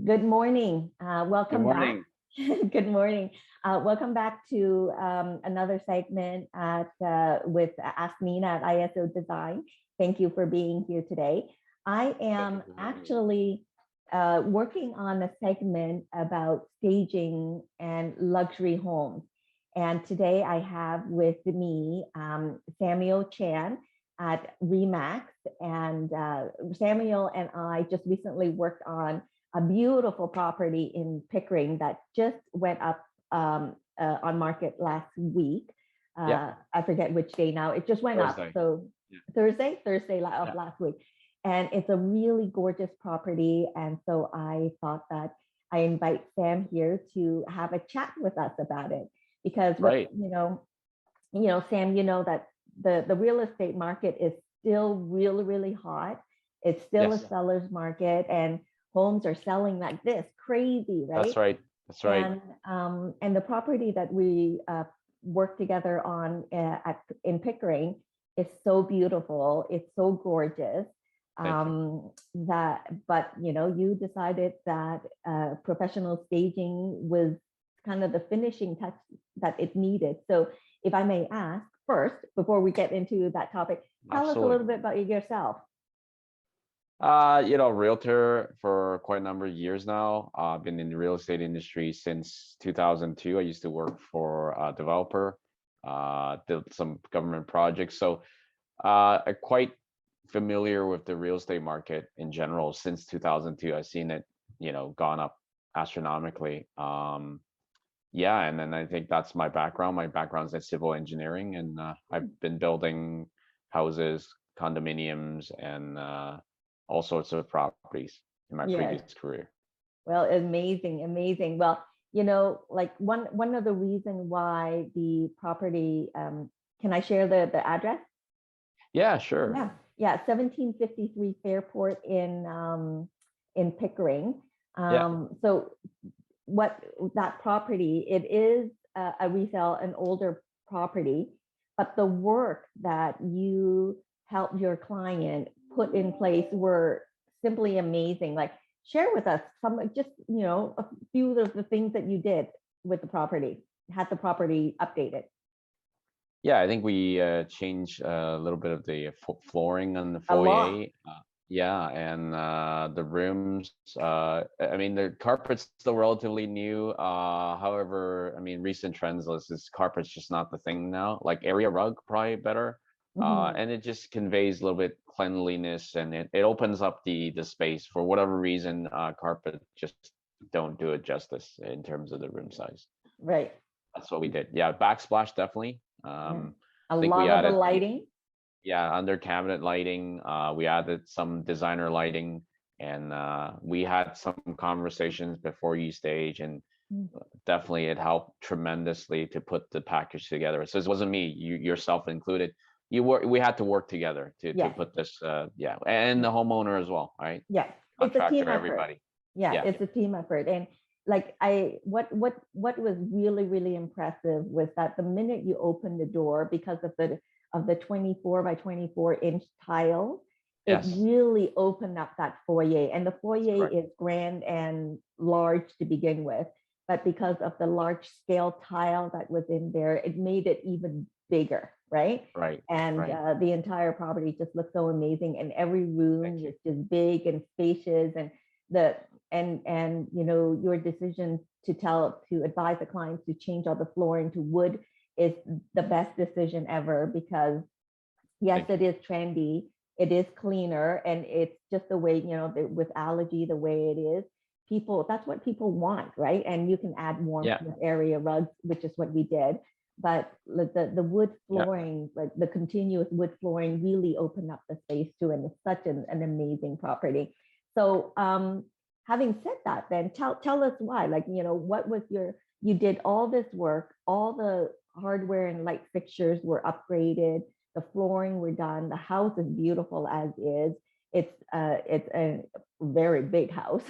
Good morning. Good Welcome back. morning. Good morning. Welcome back to another segment with Ask Nina at ISO Design. Thank you for being here today. I Thank you am for having me. actually working on a segment about staging and luxury homes. And today I have with me Samuel Chan at Remax. And Samuel and I just recently worked on a beautiful property in Pickering that just went up on market last week. Yeah, I forget which day now. It just went up. Thursday. So Yeah, Thursday of yeah, last week. And it's a really gorgeous property. And so I thought that I invite Sam here to have a chat with us about it. Because right. Sam, you know that the real estate market is still really, really hot. It's still a Yes, seller's market, and homes are selling like this, crazy, that's right? right. That's right. And the property that we work together on in Pickering is so beautiful. It's so gorgeous. Thank you. But you decided that professional staging was kind of the finishing touch that it needed. So if I may ask first, before we get into that topic, tell us a Absolutely. little bit about yourself. Realtor for quite a number of years now. I've been in the real estate industry since 2002. I used to work for a developer, did some government projects. So, I'm quite familiar with the real estate market in general since 2002. I've seen it, gone up astronomically. Yeah, and then I think that's my background. My background is in civil engineering, and I've been building houses, condominiums, and all sorts of properties in my Yes. previous career. Well, amazing, amazing. Well, like one of the reason why the property, can I share the address? Yeah, sure. Yeah, yeah, 1753 Fairport in Pickering. Yeah, So what that property, it is a resale, an older property, but the work that you helped your client put in place were simply amazing. Like, share with us some, just a few of the things that you did with the property, had the property updated. yeah. I think we changed a little bit of the flooring on the A lot. foyer. Yeah, and the rooms. I mean, the carpet's still relatively new. However, I mean, recent trends is carpet's just not the thing now. Like area rug, probably better. Mhm. And it just conveys a little bit cleanliness, and it opens up the space. For whatever reason, carpet just don't do it justice in terms of the room size. Right. That's what we did. Yeah, backsplash definitely. Yeah. A I think we lot of the added, lighting. yeah, under cabinet lighting. We added some designer lighting, and we had some conversations before you stage, and Mm. definitely it helped tremendously to put the package together. So it wasn't me, you yourself included. We had to work together to Yes. put this. Yeah, and the homeowner as well, right? Yeah, it's a team Contractor, effort. everybody. Yeah, Yeah, it's a team effort. And like what was really, really impressive was that the minute you open the door, because of the 24 by 24-inch tile, it yes, really opened up that foyer. And the that's foyer correct. is grand and large to begin with, but because of the large scale tile that was in there, it made it even bigger, right? Right, And right. the entire property just looked so amazing, and every room Thank was you. just big and spacious. And the and your decision to advise the clients to change all the flooring to wood is the best decision ever, because yes, Thank it you. is trendy, it is cleaner, and it's just the way, with allergy the way it is, people, that's what people want, right? And you can add warmth Yeah, with area rugs, which is what we did. But the wood yeah. flooring, like the continuous wood flooring, really opened up the space too, and it's such an amazing property. So having said that, then tell us why, like, what was you did all this work, all the hardware and light fixtures were upgraded, the flooring were done, the house is beautiful as is. It's a very big house,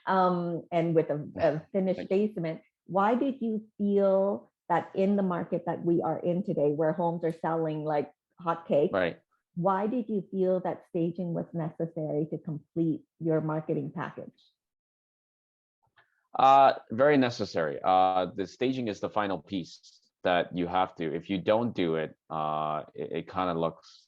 and with a finished Thank you. basement. Why did you feel that in the market that we are in today, where homes are selling like hotcakes, Right. why did you feel that staging was necessary to complete your marketing package? Very necessary. The staging is the final piece that you have to. If you don't do it, it kind of looks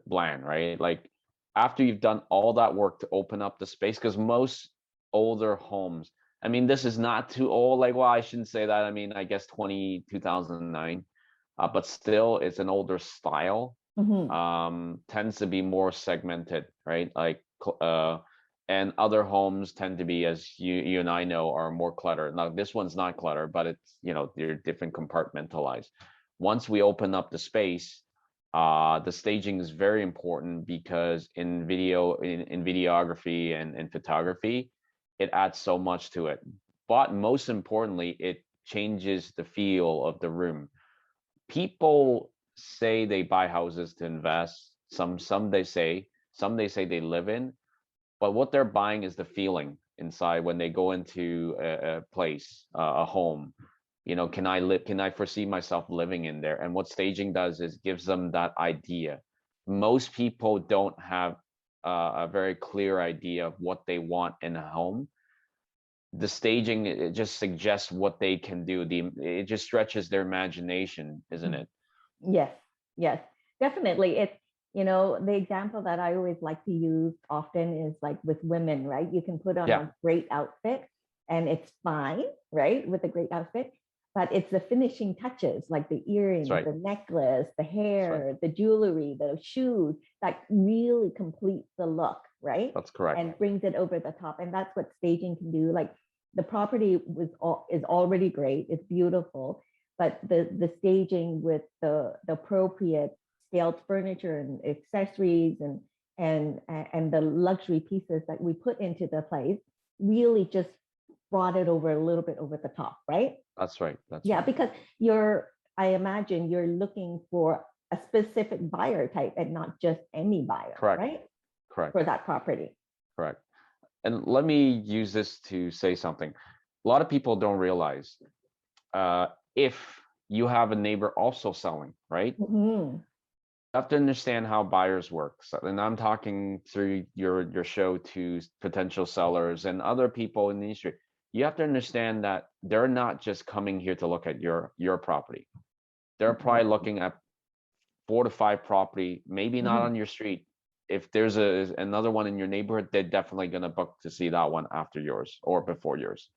bland, right? Like after you've done all that work to open up the space, because most older homes, I mean, this is not too old. Like, well, I shouldn't say that. I mean, I guess 2009, but still, it's an older style. Mhm. Tends to be more segmented, right? Like, and other homes tend to be, as you and I know, are more cluttered. Now, this one's not cluttered, but it's, they're different compartmentalized. Once we open up the space, the staging is very important because in videography and photography, it adds so much to it. But most importantly, it changes the feel of the room. People say they buy houses to invest. Some they say they live in, but what they're buying is the feeling inside when they go into a place, a home. Can I foresee myself living in there? And what staging does is gives them that idea. Most people don't have a very clear idea of what they want in a home. The staging, it just suggests what they can do. It just stretches their imagination, isn't it? Yes, yes, definitely. The example that I always like to use often is like with women, right? You can put on Yeah, a great outfit and it's fine, right? With a great outfit, but it's the finishing touches like the that's earrings, right. the necklace, the That's right. hair, the jewelry, the shoes that really completes the look, right? That's correct. And brings it over the top. And that's what staging can do. Like the property is already great, it's beautiful, but the staging with the appropriate scaled furniture and accessories and the luxury pieces that we put into the place really just brought it over a little bit over the top, right? That's right. That's Yeah, right. because I imagine you're looking for a specific buyer type and not just any buyer, Correct. right? Correct. For that property. Correct. And let me use this to say something. A lot of people don't realize, if you have a neighbor also selling, right? Mhm. You have to understand how buyers work. So, and I'm talking through your show to potential sellers and other people in the industry. You have to understand that they're not just coming here to look at your property. They're probably looking at 4 to 5 property, maybe not Mhm. on your street. If there's another one in your neighborhood, they're definitely going to book to see that one after yours or before yours.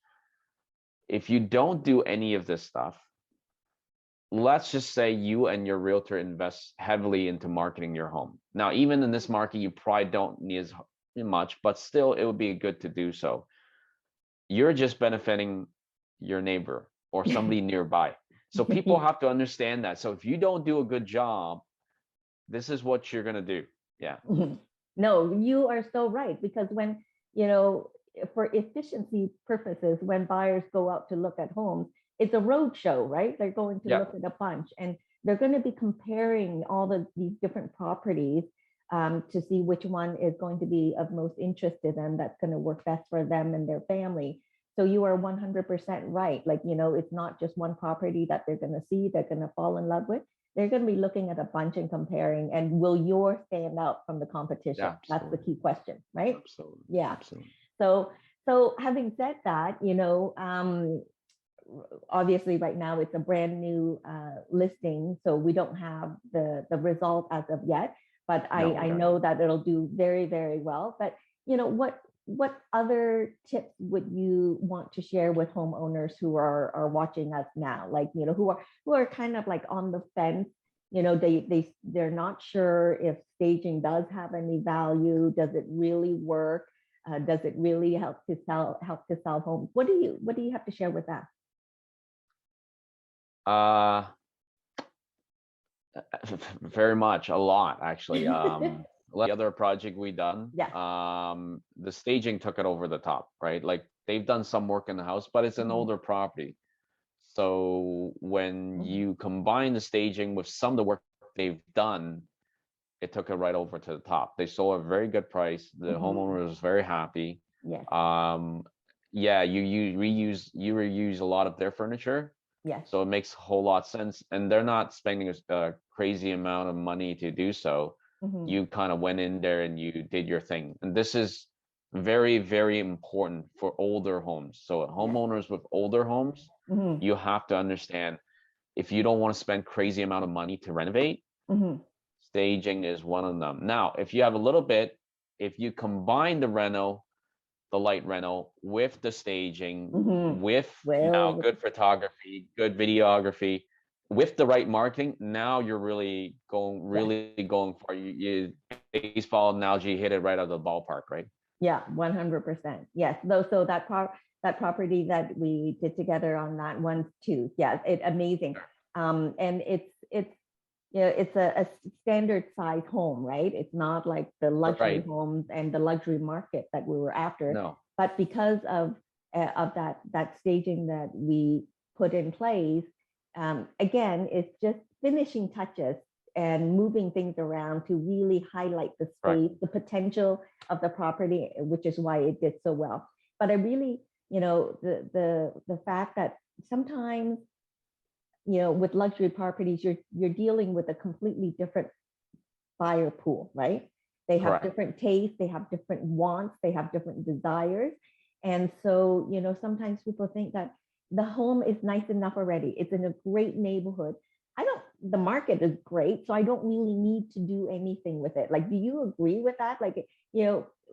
If you don't do any of this stuff, let's just say you and your realtor invest heavily into marketing your home. Now, even in this market, you probably don't need as much, but still, it would be good to do so. You're just benefiting your neighbor or somebody nearby. So people have to understand that. So if you don't do a good job, this is what you're going to do. Yeah. No, you are so right. Because you know, for efficiency purposes, when buyers go out to look at homes, it's a road show, right? They're going to Yeah. look at a bunch and they're going to be comparing all of these different properties to see which one is going to be of most interest to them, that's going to work best for them and their family. So you are 100% right. Like, it's not just one property that they're going to see, they're going to fall in love with. They're going to be looking at a bunch and comparing, and will yours stand out from the competition? That's the Absolutely. key question, right? Absolutely. Yeah. Absolutely. So having said that, obviously right now it's a brand new listing, so we don't have the result as of yet, but No, we I don't. know that it'll do very, very well. But what other tips would you want to share with homeowners who are watching us now, like who are kind of like on the fence? They're not sure if staging does have any value. Does it really work? Does it really help to sell homes? What do you have to share with that? Uh, very much, a lot actually. The other project we done, Yeah. the staging took it over the top, right? Like they've done some work in the house, but it's an Mhm. older property. So when Mhm. you combine the staging with some of the work they've done, it took it right over to the top. They sold a very good price. The Mhm. homeowner was very happy. Yes. Um, yeah, you reuse a lot of their furniture, Yes. so it makes a whole lot of sense. And they're not spending a crazy amount of money to do so. Mhm. You kind of went in there and you did your thing. And this is very, very important for older homes. So homeowners with older homes, Mm-hmm. you have to understand, if you don't want to spend crazy amount of money to renovate, Mm-hmm. staging is one of them. Now, if you have a little bit, if you combine the light reno with the staging, Mm-hmm. with now Well, good photography, good videography, with the right marketing, now you're yeah. really going for you baseball analogy hit it right out of the ballpark, right? Yeah, 100%. Yes. Though, so that property that we did together on that one too. Yeah, it amazing. And it's it's a standard size home, right? It's not like the luxury Right. homes and the luxury market that we were after. No. But because of that staging that we put in place, again, it's just finishing touches and moving things around to really highlight the Correct. space, the potential of the property, which is why it did so well. But I really, the fact that sometimes, with luxury properties, you're dealing with a completely different buyer pool, right? They have Correct. different tastes, they have different wants, they have different desires. And so, sometimes people think that the home is nice enough already. It's in a great neighborhood. The market is great, so I don't really need to do anything with it. Like, do you agree with that? Like,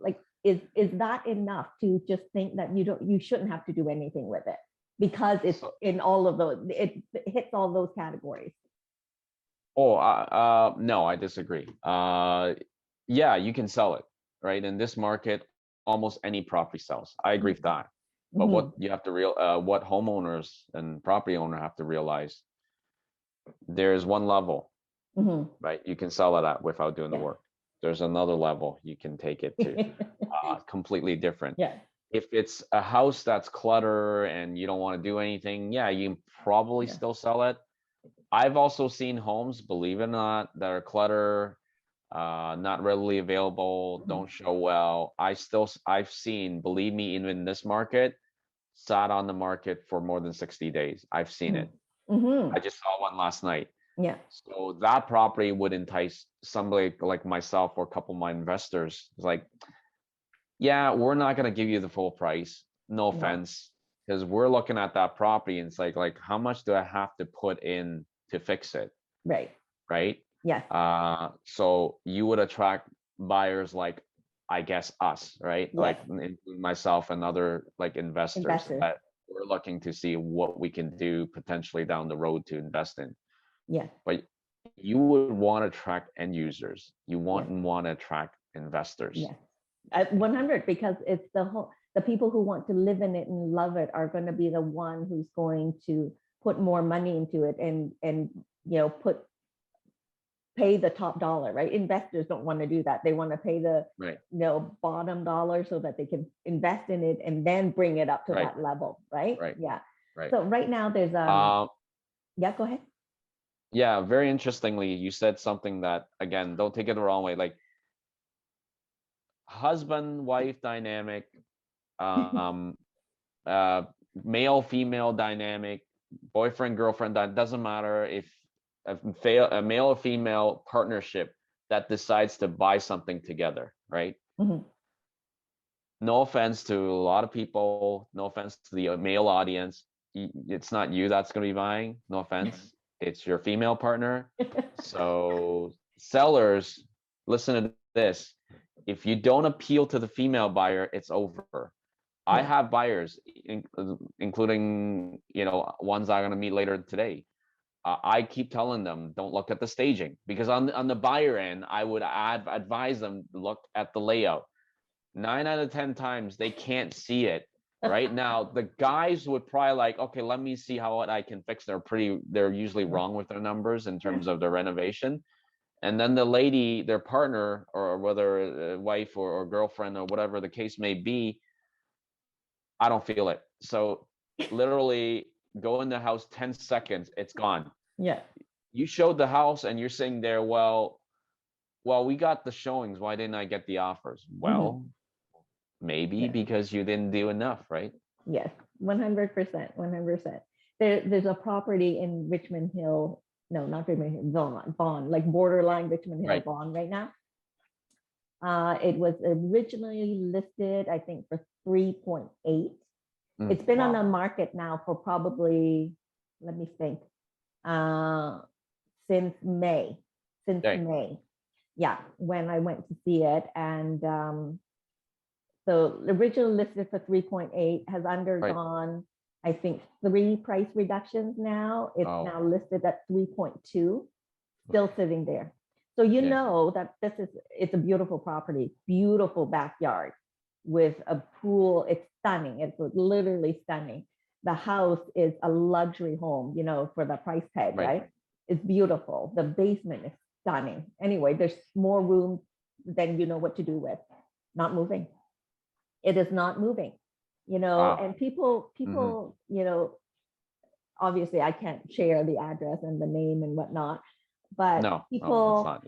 like is that enough to just think that you shouldn't have to do anything with it because it's So, in all of those, it hits all those categories. no, I disagree. Yeah, you can sell it, right? In this market, almost any property sells. I agree with that. But Mm-hmm. what homeowners and property owner have to realize, there's one level, Mm-hmm. right? You can sell it at without doing the Yeah. work. There's another level you can take it to, completely different. Yeah. If it's a house that's clutter and you don't want to do anything, yeah, you can probably Yeah. still sell it. I've also seen homes, believe it or not, that are clutter, not readily available, Mm-hmm. don't show well. I've seen, believe me, even in this market, sat on the market for more than 60 days. I've seen it. Mm-hmm. I just saw one last night. Yeah. So that property would entice somebody like myself or a couple of my investors. It's like, yeah, we're not gonna give you the full price. No No. offense, because we're looking at that property and it's like how much do I have to put in to fix it, Right. right? Yes. So you would attract buyers like, I guess, us, right? Yes. Like myself and other like investors Investors. that we're looking to see what we can do potentially down the road to invest in. Yes. But you would want to attract end users. You Yes. want to attract investors. Yes. At 100, because it's the people who want to live in it and love it are going to be the one who's going to put more money into it and pay the top dollar, right? Investors don't want to do that. They want to pay the Right. bottom dollar so that they can invest in it and then bring it up to Right. that level, right? Right. Yeah. Right. So right now there's Um, yeah, go ahead. yeah, very interestingly, you said something that, again, don't take it the wrong way, like husband wife dynamic, um, uh, male female dynamic, boyfriend girlfriend, that doesn't matter. If a male or female partnership that decides to buy something together, right? Mhm. No offense to a lot of people, no offense to the male audience. It's not you that's going to be buying, no offense. It's your female partner. So sellers, listen to this. If you don't appeal to the female buyer, it's over. I Yeah. have buyers, including ones I'm going to meet later today. I keep telling them, don't look at the staging, because on the buyer end, I would advise them, look at the layout. 9 out of 10 times they can't see it. Right now, the guys would probably like, okay, let me see how I can fix. They're usually wrong with their numbers in terms of their renovation. And then the lady, their partner, or whether a wife or girlfriend or whatever the case may be, I don't feel it. So literally go in the house 10 seconds, it's gone. Yeah. You showed the house and you're sitting there, well, we got the showings. Why didn't I get the offers? Mhm. Well, maybe Yeah. because you didn't do enough, right? Yes. 100%. 100%. There's a property in Richmond Hill. No, not Richmond Hill, Vaughan, like borderline Richmond Hill, Right. Vaughan right now. It was originally listed, I think, for 3.8. It's been on the Wow. market now for probably, let me think, uh, since May. Since Okay. May. Yeah, when I went to see it. And so originally listed for 3.8 has Right. undergone, I think, 3 price reductions now. It's Oh, now listed at 3.2, still sitting there. So you yeah. know that it's a beautiful property, beautiful backyard with a pool. It's stunning. It's literally stunning. The house is a luxury home, for the price tag, Right. right? It's beautiful. The basement is stunning. Anyway, there's more room than you know what to do with. Not moving. It is not moving, Wow. and people, Hmm. obviously I can't share the address and the name and whatnot, but No, no, that's people, not.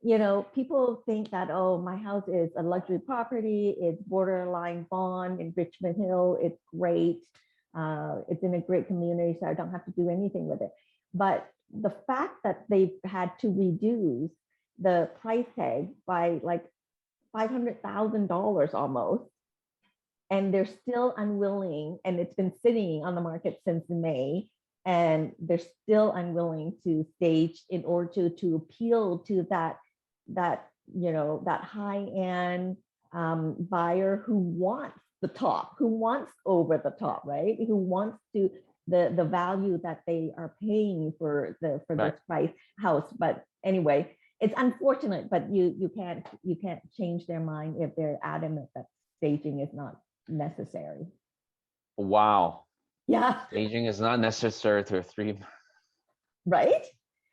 Yeah. people think that, oh, my house is a luxury property. It's borderline bond in Richmond Hill. It's great. It's in a great community, so I don't have to do anything with it. But the fact that they've had to reduce the price tag by like $500,000 almost, and they're still unwilling, and it's been sitting on the market since May, and they're still unwilling to stage in order to appeal to that high end buyer who wants the top, who wants over the top, right? Who wants to the value that they are paying for Right. this price house. But anyway, it's unfortunate, but you can't change their mind if they're adamant that staging is not necessary. Wow. Yeah, Staging is not necessary to a three. right.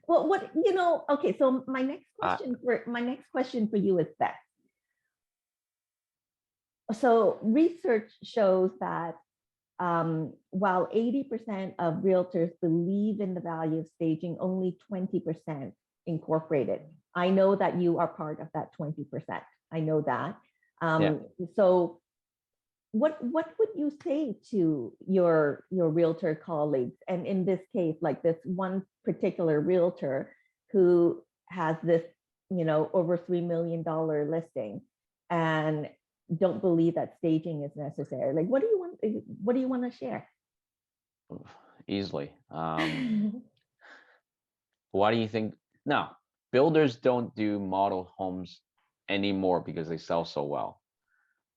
Well, okay, so Uh, my next question for you is that, so research shows that while 80% of realtors believe in the value of staging, only 20% incorporate it. I know that you are part of that 20%. I know that. yeah. So what would you say to your realtor colleagues, and in this case, like this one particular realtor who has this over $3 million listing, and don't believe that staging is necessary? Like, what do you want to share? Easily. Why do you think? No, builders don't do model homes anymore because they sell so well.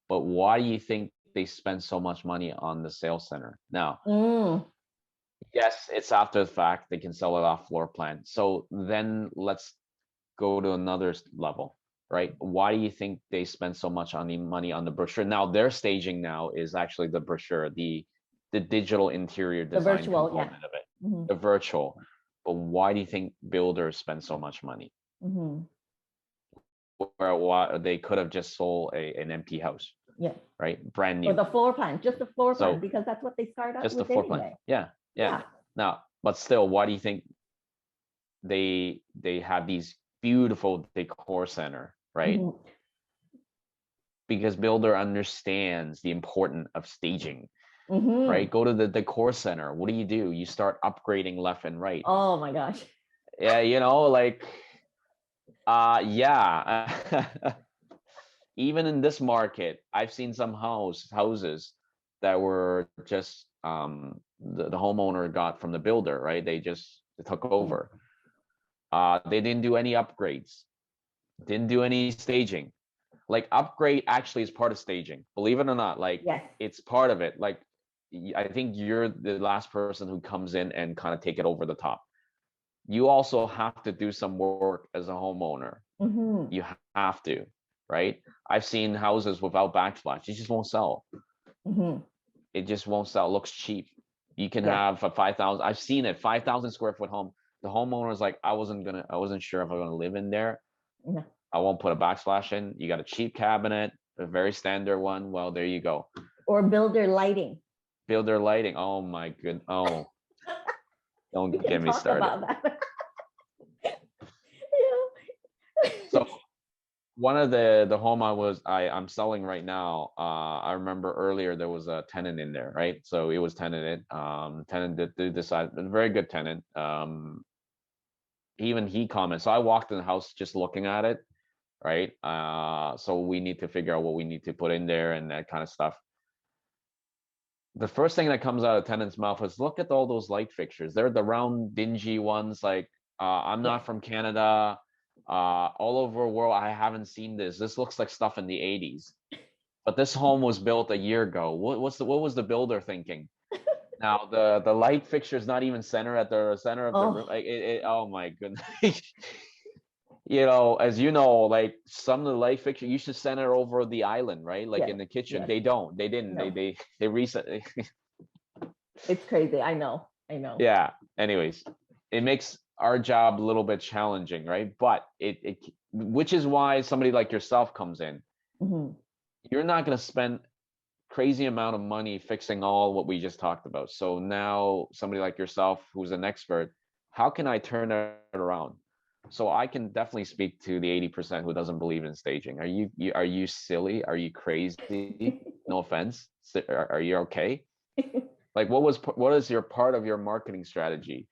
But why do you think they spend so much money on the sales center? Now, Mm, yes, it's after the fact. They can sell it off floor plan. So then let's go to another level, right? Why do you think they spend so much on the money on the brochure? Now their staging now is actually the brochure, the digital interior the design virtual, yeah. component of it, Hmm. the virtual. But why do you think builders spend so much money? Hmm. Where why they could have just sold an empty house, Yeah. right? Brand Or new. the floor plan, just the floor plan, So because that's what they start out just the with floor plan. anyway. Yeah, yeah. Yeah. Now, but still, why do you think they have these beautiful decor center, right? Hmm. Because builder understands the importance of staging, Hmm. right? Go to the decor center. What do? You start upgrading left and right. Oh my gosh. Yeah, like yeah. Even in this market, I've seen some houses that were just the homeowner got from the builder, right? They just took Yeah. over. They didn't do any upgrades, didn't do any staging. Like upgrade actually is part of staging, believe it or not. Like Yes. it's part of it. Like I think you're the last person who comes in and kind of take it over the top. You also have to do some work as a homeowner. Hmm. You have to, right? I've seen houses without backsplash. It just won't sell. Hmm. It just won't sell. It looks cheap. You can Yes. have a 5,000. I've seen it, 5,000 square foot home. The homeowner is like, I wasn't sure if I'm gonna live in there. Yeah. I won't put a backsplash in. You got a cheap cabinet, a very standard one. Well, there you go. Or builder lighting. Builder lighting. Oh my good. Oh, We don't can get me talk started. about that. So one of the home I'm selling right now, I remember earlier there was a tenant in there, right? So it was tenanted. Tenant did decide, a very good tenant. Even he commented. So I walked in the house just looking at it. right? So we need to figure out what we need to put in there and that kind of stuff. The first thing that comes out of tenant's mouth is, look at all those light fixtures. They're the round, dingy ones. Like, I'm Yeah. not from Canada. All over the world, I haven't seen this. This looks like stuff in the 80s. But this home was built a year ago. What was the builder thinking? Now the light fixture is not even center at the center of the room. Oh, Like oh my goodness. You know, as you know, like some of the light fixture, you should center over the island, right? Like yes, in the kitchen. yes. They don't. They didn't. No, They recently. it's crazy. I know. I know. Yeah. Anyways, it makes our job a little bit challenging, right? But which is why somebody like yourself comes in. Hmm. You're not going to spend crazy amount of money fixing all what we just talked about. So now somebody like yourself who's an expert, how can I turn it around? So I can definitely speak to the 80% who doesn't believe in staging. Are you silly? Are you crazy? No offense. Are you okay? Like what is your part of your marketing strategy?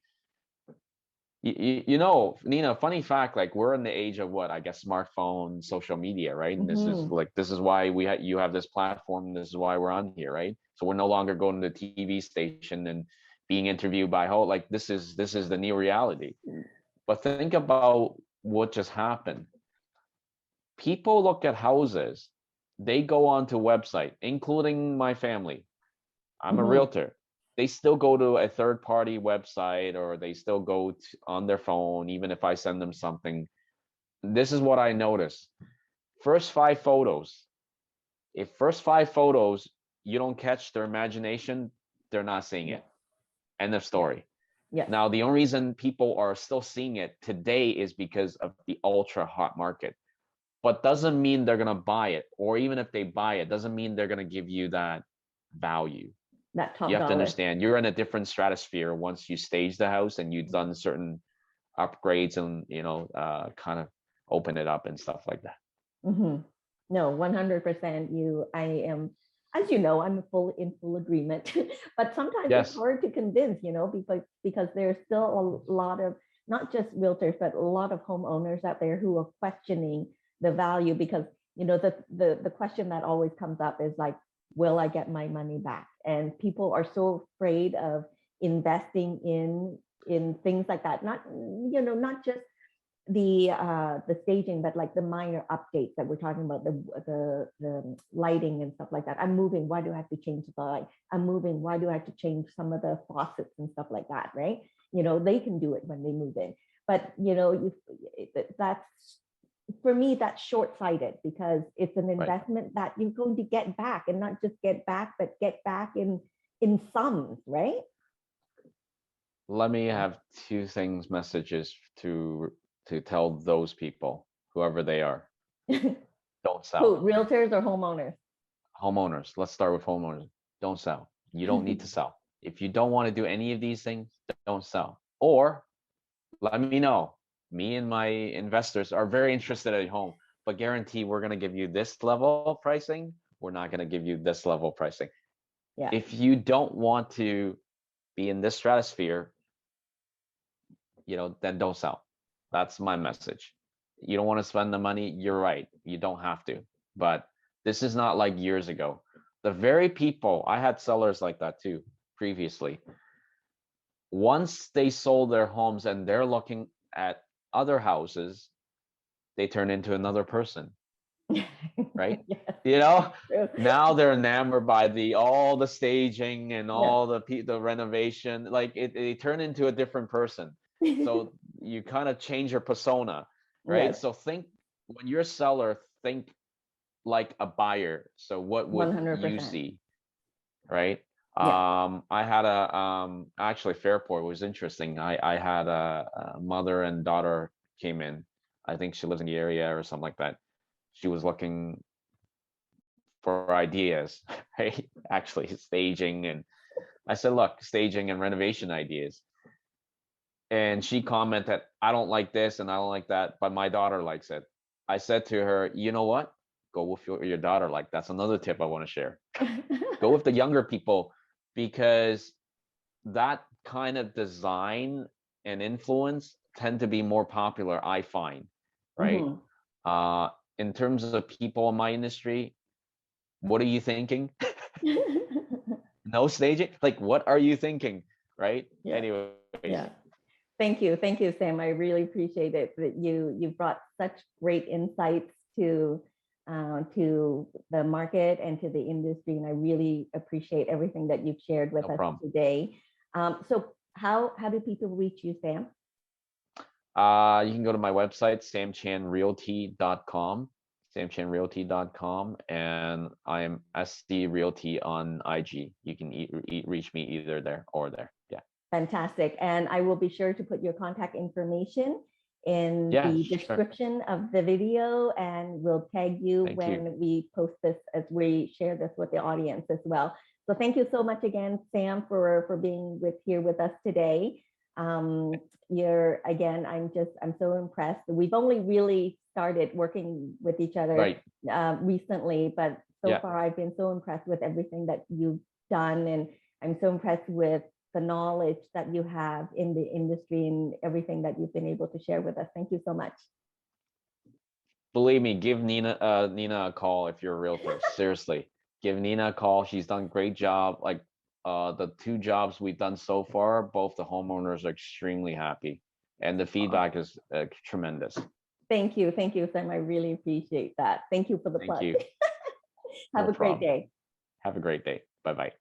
You know, Nina, funny fact, like we're in the age of what I guess smartphone, social media, right? And Hmm. this is why you have this platform. This is why we're on here, right? So we're no longer going to the TV station and being interviewed by like this is the new reality. But think about what just happened. People look at houses, they go onto website, including my family. I'm a Hmm. realtor. They still go to a third party website or they still go on their phone, even if I send them something. This is what I notice. First five photos. If first five photos you don't catch their imagination, they're not seeing Yeah. it. End of Yeah. story. Yes. Now, the only reason people are still seeing it today is because of the ultra hot market, but doesn't mean they're going to buy it. Or even if they buy it, doesn't mean they're going to give you that value. That You top have to dollar. understand you're in a different stratosphere once you stage the house and you've done certain upgrades and kind of open it up and stuff like that. Hmm. No, 100%. I am, as you know, I'm in full agreement. But sometimes it's Yes. hard to convince, because there's still a lot of not just realtors, but a lot of homeowners out there who are questioning the value because the question that always comes up is like, will I get my money back? And people are so afraid of investing in things like that. Not just the staging, but like the minor updates that we're talking about, the lighting and stuff like that. I'm moving. Why do I have to change the light? I'm moving. Why do I have to change some of the faucets and stuff like that? Right? They can do it when they move in. But that's for me, that's short-sighted because it's an Right. investment that you're going to get back, and not just get back, but get back in sums, right? Let me have two things, messages to tell those people, whoever they are. Who, Don't sell. realtors or homeowners? Homeowners. Let's start with homeowners. Don't sell. You don't need to sell. If you don't want to do any of these things, don't sell. Or let me know. Me and my investors are very interested at home, but guarantee we're going to give you this level of pricing. We're not going to give you this level of pricing. Yeah. If you don't want to be in this stratosphere, then don't sell. That's my message. You don't want to spend the money. You're right. You don't have to. But this is not like years ago. The very people, I had sellers like that too previously. Once they sold their homes and they're looking at other houses, they turn into another person, right? Yes, You know, true. now they're enamored by all the staging and Yeah. all the renovation. Like they turn into a different person. So you kind of change your persona, right? Yes, So think when you're a seller, think like a buyer. So what would you 100%. see, right? Yeah. I had actually Fairport was interesting. I had a mother and daughter came in. I think she lives in the area or something like that. She was looking for ideas, right? Actually, staging. And I said, look, staging and renovation ideas. And she commented, I don't like this and I don't like that, but my daughter likes it. I said to her, you know what? Go with your daughter. Like, that's another tip I want to share. Go with the younger people because that kind of design and influence tend to be more popular, I find, right? Mhm. in terms of people in my industry, what are you thinking? No staging? Like, what are you thinking? Right? Yeah, Anyways, yeah. Thank you, Sam. I really appreciate it that you brought such great insights to the market and to the industry, and I really appreciate everything that you've shared with no us problem. today. So how do people reach you, Sam? You can go to my website, samchanrealty.com, samchanrealty.com, and I'm SC Realty on IG. You can reach me either there or there. Yeah. Fantastic. And I will be sure to put your contact information in Yeah, the sure. description of the video, and we'll tag you Thank you. when we post this as we share this with the audience as well. So thank you so much again, Sam, for being here with us today. You're again, I'm so impressed. We've only really started working with each other Right. recently, but so Yeah. far I've been so impressed with everything that you've done, and I'm so impressed with the knowledge that you have in the industry and everything that you've been able to share with us. Thank you so much. Believe me, give Nina a call if you're a realtor. Seriously, give Nina a call. She's done a great job. Like the 2 jobs we've done so far, both the homeowners are extremely happy, and the feedback is tremendous. Thank you, Sam. I really appreciate that. Thank you for the Thank plug. you. Have No a great problem. day. Have a great day. Bye bye.